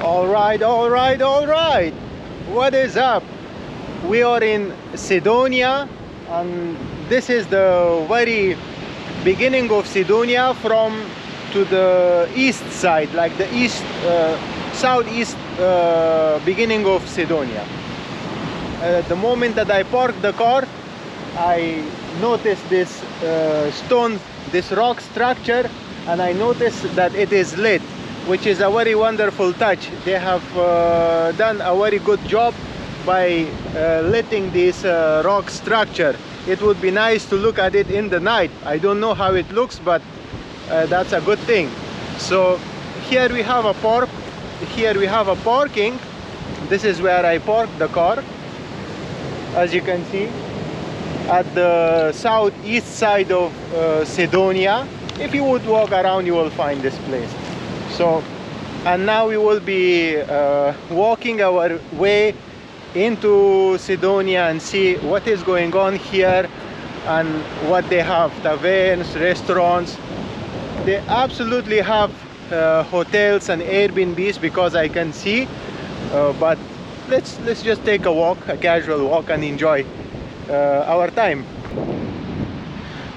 All right. What is up? We are in Sedonia, and this is the very beginning of Cydonia from to the east side, like the east, southeast beginning of Cydonia. At the moment that I parked the car, I noticed this stone, this rock structure, and I noticed that it is lit, which is a very wonderful touch. They have done a very good job by lighting this rock structure. It would be nice to look at it in the night. I don't know how it looks, but that's a good thing. So here we have a park. Here we have a parking. This is where I parked the car, as you can see, at the southeast side of Cydonia. If you would walk around, you will find this place. So, and now we will be walking our way into Cydonia and see what is going on here and what they have. Taverns, restaurants. They absolutely have hotels and Airbnbs, because I can see, but let's just take a walk, a casual walk, and enjoy our time.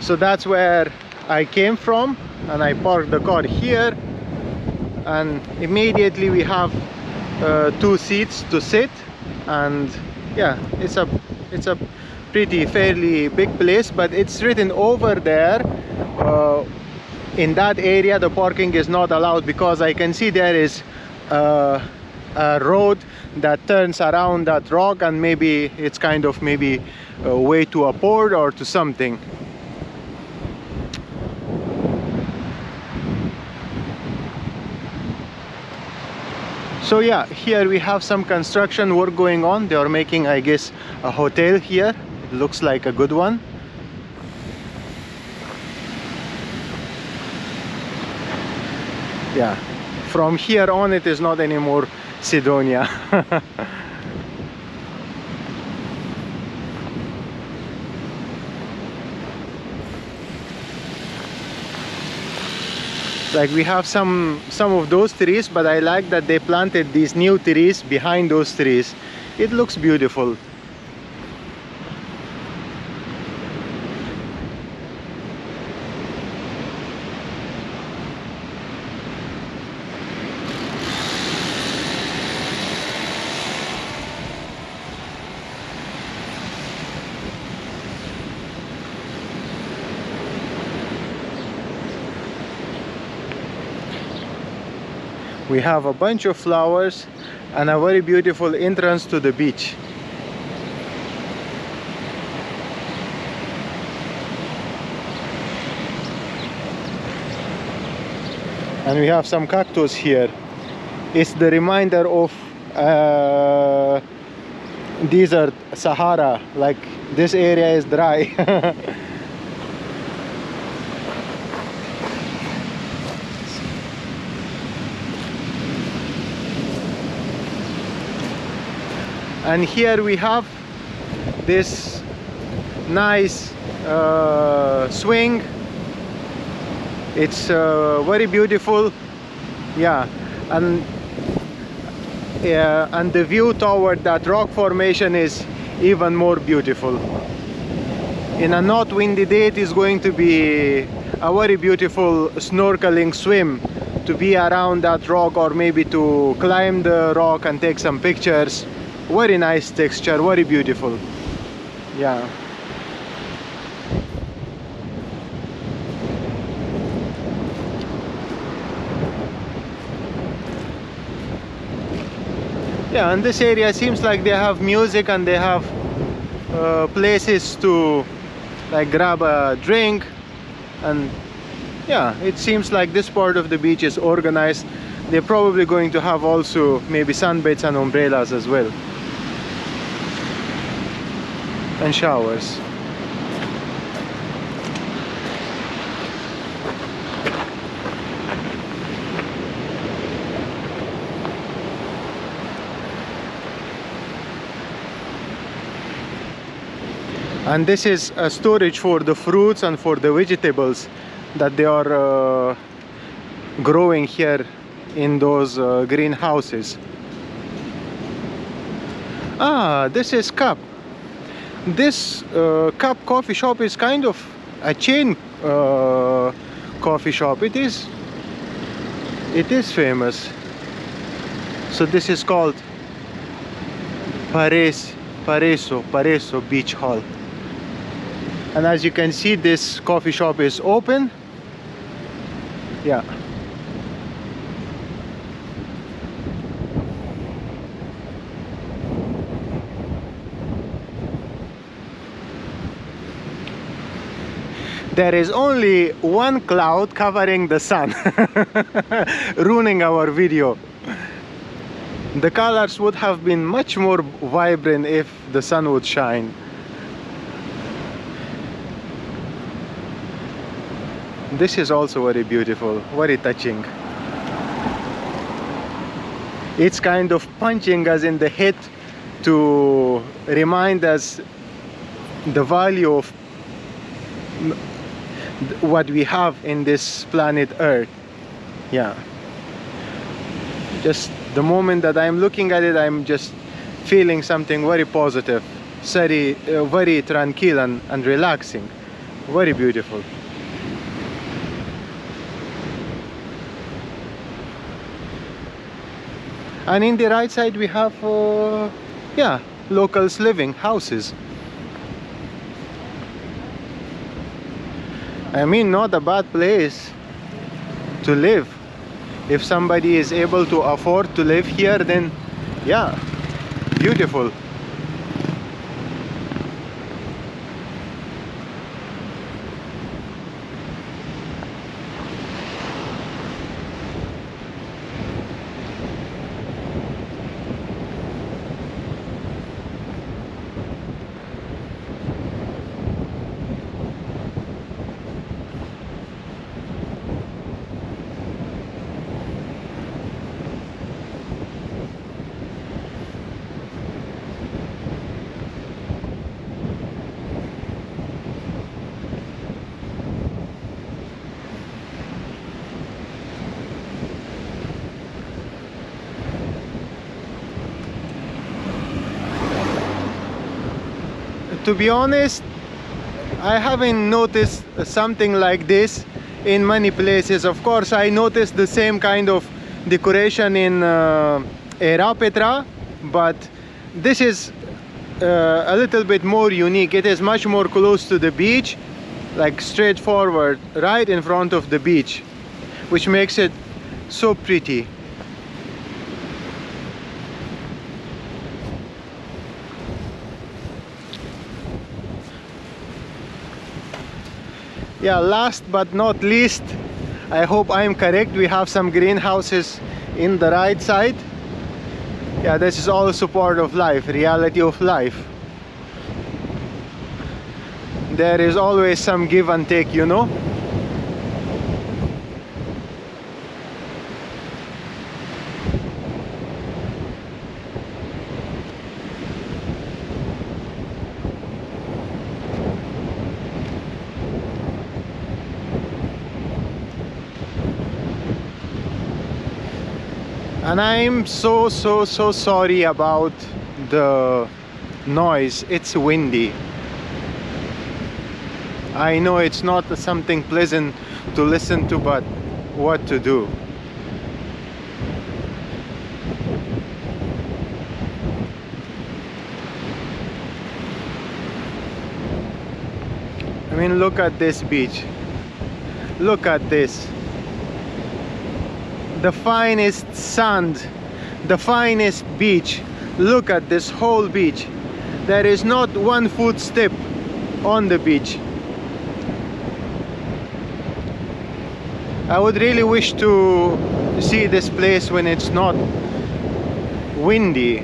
So that's where I came from, and I parked the car here, and immediately we have 2 seats to sit. And yeah, it's a pretty fairly big place, but it's written over there in that area the parking is not allowed, because I can see there is a road that turns around that rock, and maybe it's kind of maybe a way to a port or to something. So yeah, here we have some construction work going on. They are making, I guess, a hotel here. It looks like a good one. Yeah, from here on it is not anymore Cydonia. Like we have some of those trees, but I like that they planted these new trees behind those trees. It looks beautiful. We have a bunch of flowers and a very beautiful entrance to the beach. And we have some cactus here. It's the reminder of desert, Sahara, like this area is dry. And here we have this nice swing. It's very beautiful. Yeah, and the view toward that rock formation is even more beautiful. In a not windy day, it is going to be a very beautiful snorkeling swim, to be around that rock, or maybe to climb the rock and take some pictures. Very nice texture, very beautiful. Yeah. Yeah, and this area seems like they have music, and they have places to like grab a drink, and yeah, it seems like this part of the beach is organized. They're probably going to have also maybe sunbeds and umbrellas as well, and showers. And this is a storage for the fruits and for the vegetables that they are growing here in those greenhouses. Ah, this is Cup. This Cup coffee shop is kind of a chain coffee shop. It is famous. So this is called Pareso Beach Hall. And as you can see, this coffee shop is open. Yeah. There is only one cloud covering the sun, ruining our video. The colors would have been much more vibrant if the sun would shine. This is also very beautiful, very touching. It's kind of punching us in the head to remind us the value of what we have in this planet Earth. Yeah. Just the moment that I'm looking at it, I'm just feeling something very positive, very tranquil and relaxing. Very beautiful. And in the right side we have yeah, locals living, houses. I mean, not a bad place to live. If somebody is able to afford to live here, then yeah, beautiful. To be honest, I haven't noticed something like this in many places. Of course, I noticed the same kind of decoration in Era Petra, but this is a little bit more unique. It is much more close to the beach, like straightforward, right in front of the beach, which makes it so pretty. Yeah, last but not least, I hope I am correct, we have some greenhouses in the right side. Yeah, this is also part of life, reality of life. There is always some give and take, you know. And I'm so sorry about the noise. It's windy. I know it's not something pleasant to listen to, but what to do? I mean, look at this beach. Look at this. The finest sand, the finest beach. Look at this whole beach. There is not one footstep on the beach. I would really wish to see this place when it's not windy.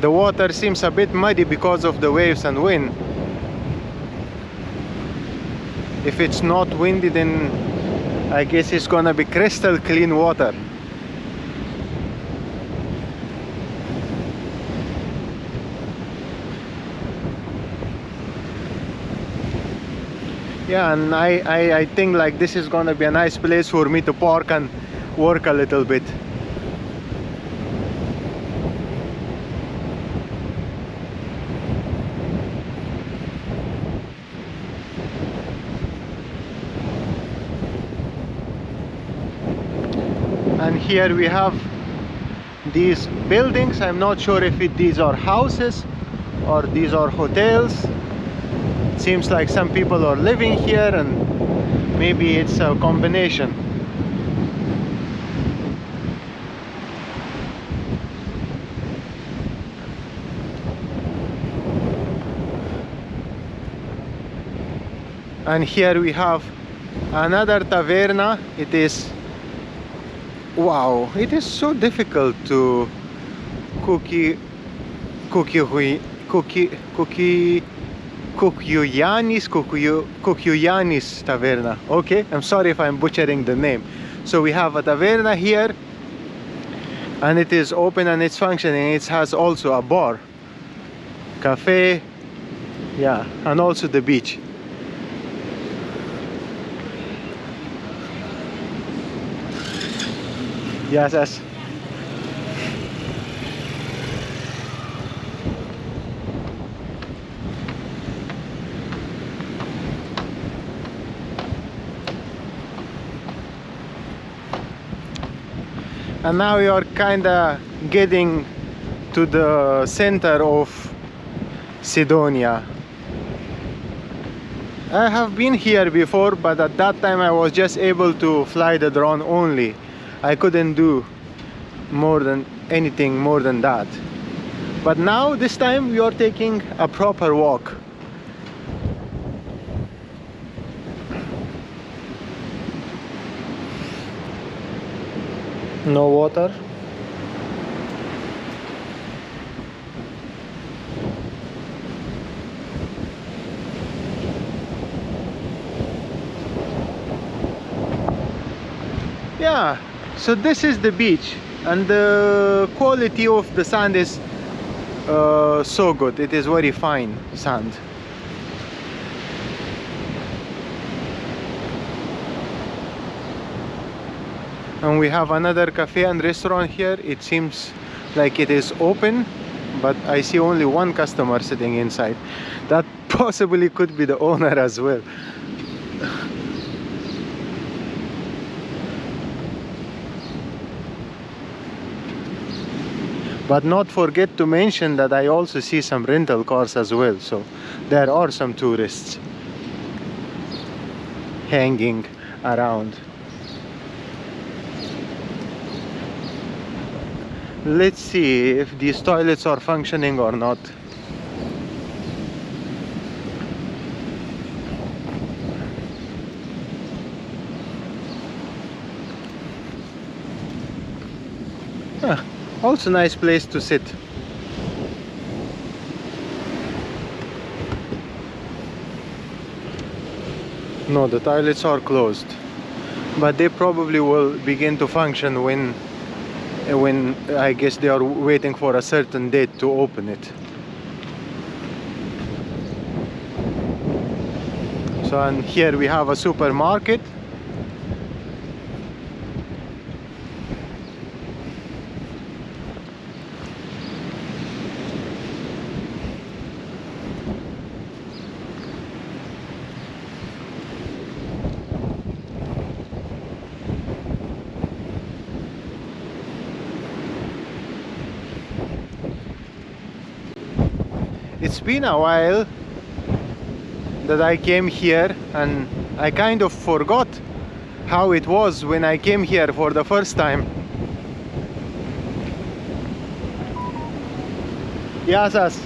The water seems a bit muddy because of the waves and wind. If it's not windy, then I guess it's gonna be crystal clean water. Yeah, and I think like this is gonna be a nice place for me to park and work a little bit. And here we have these buildings. I'm not sure if these are houses or these are hotels. It seems like some people are living here, and maybe it's a combination. And here we have another taverna. It is, wow, it is so difficult to cookie Cucuyanis taverna. Okay, I'm sorry if I'm butchering the name. So we have a taverna here, and it is open and it's functioning. It has also a bar, cafe, yeah, and also the beach. Yes, yes. And now we are kinda getting to the center of Sedonia. I have been here before, but at that time I was just able to fly the drone only. I couldn't do anything more than that. But now this time we are taking a proper walk. No water. Yeah, so this is the beach, and the quality of the sand is so good. It is very fine sand. And we have another cafe and restaurant here. It seems like it is open, but I see only one customer sitting inside. That possibly could be the owner as well. But not forget to mention that I also see some rental cars as well. So there are some tourists hanging around. Let's see if these toilets are functioning or not. Also nice place to sit. No, the toilets are closed, but they probably will begin to function when I guess they are waiting for a certain date to open it. So, and here we have a supermarket. It's been a while that I came here, and I kind of forgot how it was when I came here for the first time. Yasas.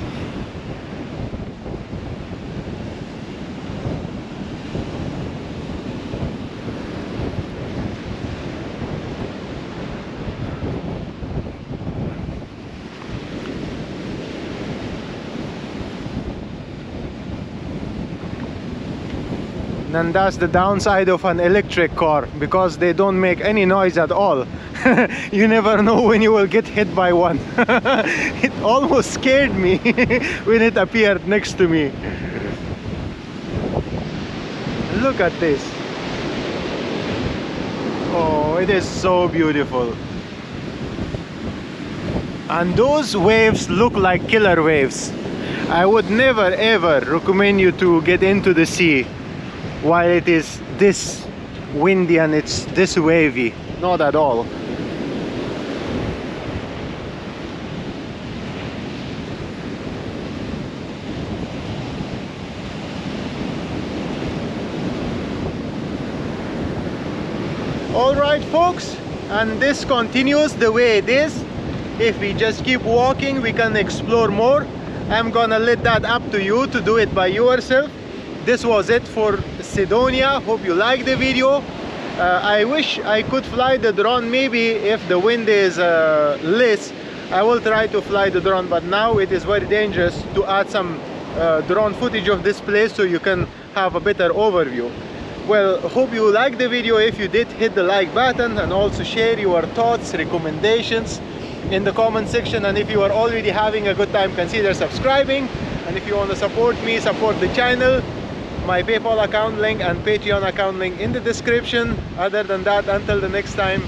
And that's the downside of an electric car, because they don't make any noise at all. You never know when you will get hit by one. It almost scared me when it appeared next to me. Look at this. Oh, it is so beautiful. And those waves look like killer waves. I would never ever recommend you to get into the sea while it is this windy and it's this wavy. Not at all. Alright folks, and this continues the way it is. If we just keep walking, we can explore more. I'm gonna let that up to you to do it by yourself. This was it for Sedonia. Hope you liked the video. I wish I could fly the drone. Maybe if the wind is less, I will try to fly the drone, but now it is very dangerous to add some drone footage of this place so you can have a better overview. Well, hope you liked the video. If you did, hit the like button and also share your thoughts, recommendations in the comment section. And if you are already having a good time, consider subscribing. And if you want to support me, support the channel, my PayPal account link and Patreon account link in the description. Other than that, until the next time,